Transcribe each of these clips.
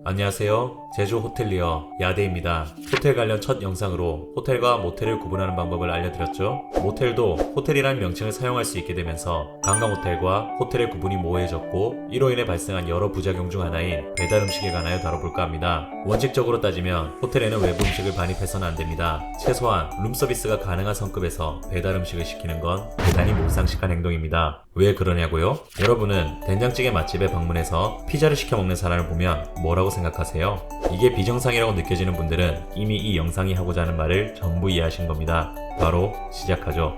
안녕하세요. 제주 호텔리어 야대입니다. 호텔 관련 첫 영상으로 호텔과 모텔을 구분하는 방법을 알려드렸죠. 모텔도 호텔이라는 명칭을 사용할 수 있게 되면서 관광호텔과 호텔의 구분이 모호해졌고, 이로 인해 발생한 여러 부작용 중 하나인 배달 음식에 관하여 다뤄볼까 합니다. 원칙적으로 따지면 호텔에는 외부 음식을 반입해서는 안 됩니다. 최소한 룸서비스가 가능한 성급에서 배달 음식을 시키는 건 대단히 몰상식한 행동입니다. 왜 그러냐고요? 여러분은 된장찌개 맛집에 방문해서 피자를 시켜 먹는 사람을 보면 뭐라고 생각하세요? 이게 비정상이라고 느껴지는 분들은 이미 이 영상이 하고자 하는 말을 전부 이해하신 겁니다. 바로 시작하죠.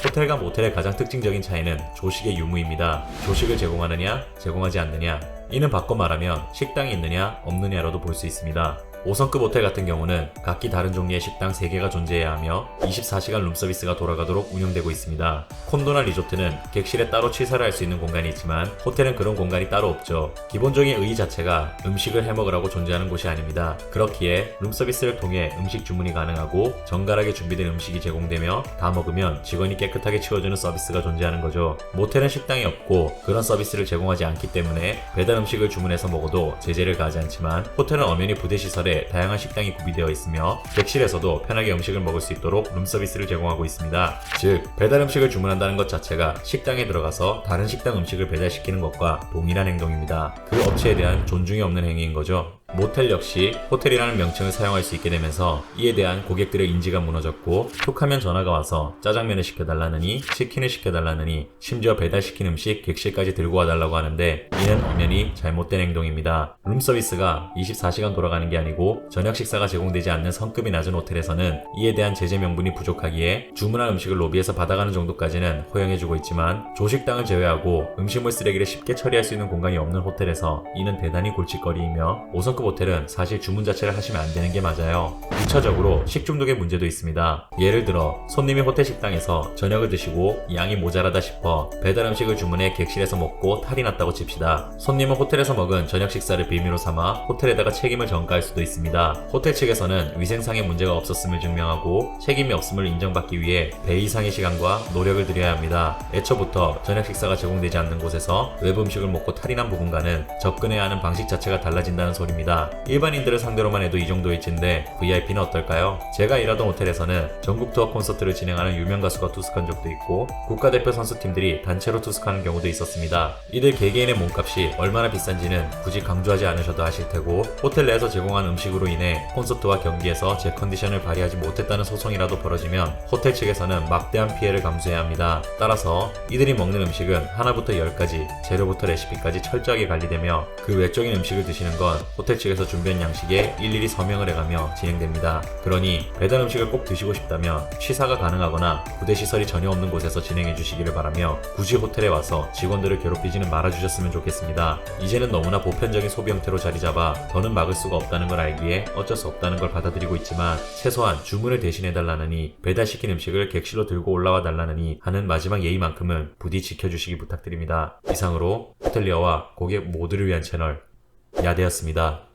호텔과 모텔의 가장 특징적인 차이는 조식의 유무입니다. 조식을 제공하느냐, 제공하지 않느냐. 이는 바꿔 말하면 식당이 있느냐, 없느냐로도 볼 수 있습니다. 5성급 호텔 같은 경우는 각기 다른 종류의 식당 3개가 존재해야 하며 24시간 룸서비스가 돌아가도록 운영되고 있습니다. 콘도나 리조트는 객실에 따로 취사를 할 수 있는 공간이 있지만 호텔은 그런 공간이 따로 없죠. 기본적인 의의 자체가 음식을 해먹으라고 존재하는 곳이 아닙니다. 그렇기에 룸서비스를 통해 음식 주문이 가능하고 정갈하게 준비된 음식이 제공되며 다 먹으면 직원이 깨끗하게 치워주는 서비스가 존재하는 거죠. 모텔은 식당이 없고 그런 서비스를 제공하지 않기 때문에 배달 음식을 주문해서 먹어도 제재를 가하지 않지만, 호텔은 엄연히 부대시설에 다양한 식당이 구비되어 있으며 객실에서도 편하게 음식을 먹을 수 있도록 룸서비스를 제공하고 있습니다. 즉, 배달 음식을 주문한다는 것 자체가 식당에 들어가서 다른 식당 음식을 배달시키는 것과 동일한 행동입니다. 그 업체에 대한 존중이 없는 행위인 거죠. 모텔 역시 호텔이라는 명칭을 사용할 수 있게 되면서 이에 대한 고객들의 인지가 무너졌고, 툭하면 전화가 와서 짜장면을 시켜달라느니, 치킨을 시켜달라느니, 심지어 배달시킨 음식 객실까지 들고 와달라고 하는데, 이는 엄연히 잘못된 행동입니다. 룸서비스가 24시간 돌아가는 게 아니고 저녁 식사가 제공되지 않는 성급이 낮은 호텔에서는 이에 대한 제재 명분이 부족하기에 주문한 음식을 로비에서 받아가는 정도까지는 허용해주고 있지만, 조식당을 제외하고 음식물 쓰레기를 쉽게 처리할 수 있는 공간이 없는 호텔에서 이는 대단히 골칫거리이며, 5성급 호텔은 사실 주문 자체를 하시면 안 되는 게 맞아요. 2차적으로 식중독의 문제도 있습니다. 예를 들어 손님이 호텔 식당에서 저녁을 드시고 양이 모자라다 싶어 배달 음식을 주문해 객실에서 먹고 탈이 났다고 칩시다. 손님은 호텔에서 먹은 저녁 식사를 빌미로 삼아 호텔에다가 책임을 전가할 수도 있습니다. 호텔 측에서는 위생상의 문제가 없었음을 증명하고 책임이 없음을 인정받기 위해 배 이상의 시간과 노력을 들여야 합니다. 애초부터 저녁 식사가 제공되지 않는 곳에서 외부 음식을 먹고 탈이 난 부분과는 접근해야 하는 방식 자체가 달라진다는 소리입니다. 일반인들을 상대로만 해도 이 정도의 찐데 VIP는 어떨까요? 제가 일하던 호텔에서는 전국 투어 콘서트를 진행하는 유명 가수가 투숙한 적도 있고 국가대표 선수팀들이 단체로 투숙하는 경우도 있었습니다. 이들 개개인의 몸값이 얼마나 비싼지는 굳이 강조하지 않으셔도 아실 테고, 호텔 내에서 제공한 음식으로 인해 콘서트와 경기에서 제 컨디션을 발휘하지 못했다는 소송이라도 벌어지면 호텔 측에서는 막대한 피해를 감수해야 합니다. 따라서 이들이 먹는 음식은 하나부터 10까지, 재료부터 레시피까지 철저하게 관리되며 그 외적인 음식을 드시는 건 호텔 측에서 준비한 양식에 일일이 서명을 해가며 진행됩니다. 그러니 배달 음식을 꼭 드시고 싶다면 취사가 가능하거나 부대시설이 전혀 없는 곳에서 진행해 주시기를 바라며, 굳이 호텔에 와서 직원들을 괴롭히지는 말아주셨으면 좋겠습니다. 이제는 너무나 보편적인 소비 형태로 자리잡아 더는 막을 수가 없다는 걸 알기에 어쩔 수 없다는 걸 받아들이고 있지만, 최소한 주문을 대신해달라느니, 배달시킨 음식을 객실로 들고 올라와 달라느니 하는 마지막 예의만큼은 부디 지켜주시기 부탁드립니다. 이상으로 호텔리어와 고객 모두를 위한 채널 야대였습니다.